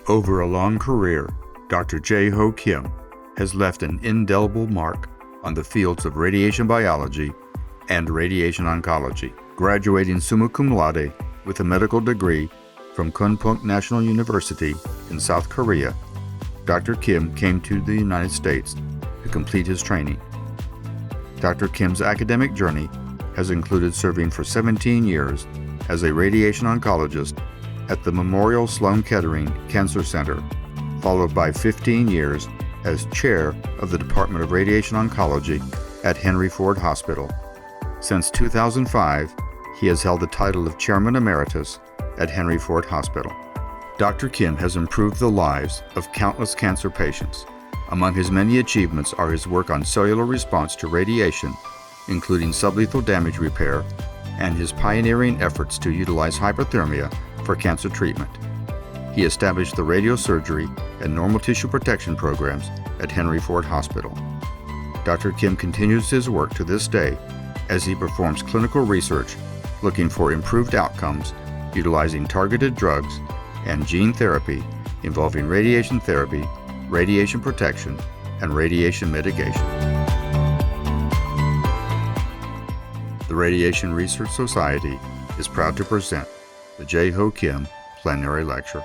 Over a long career, Dr. Jae Ho Kim has left an indelible mark on the fields of radiation biology and radiation oncology. Graduating summa cum laude with a medical degree from Kyungpook National University in South Korea, Dr. Kim came to the United States to complete his training. Dr. Kim's academic journey has included serving for 17 years as a radiation oncologist at the Memorial Sloan-Kettering Cancer Center, followed by 15 years as chair of the Department of Radiation Oncology at Henry Ford Hospital. Since 2005, he has held the title of Chairman Emeritus at Henry Ford Hospital. Dr. Kim has improved the lives of countless cancer patients. Among his many achievements are his work on cellular response to radiation, including sublethal damage repair, and his pioneering efforts to utilize hyperthermia for cancer treatment. He established the radiosurgery and normal tissue protection programs at Henry Ford Hospital. Dr. Kim continues his work to this day as he performs clinical research looking for improved outcomes utilizing targeted drugs and gene therapy involving radiation therapy, radiation protection, and radiation mitigation. The Radiation Research Society is proud to present the Jae Ho Kim Plenary Lecture.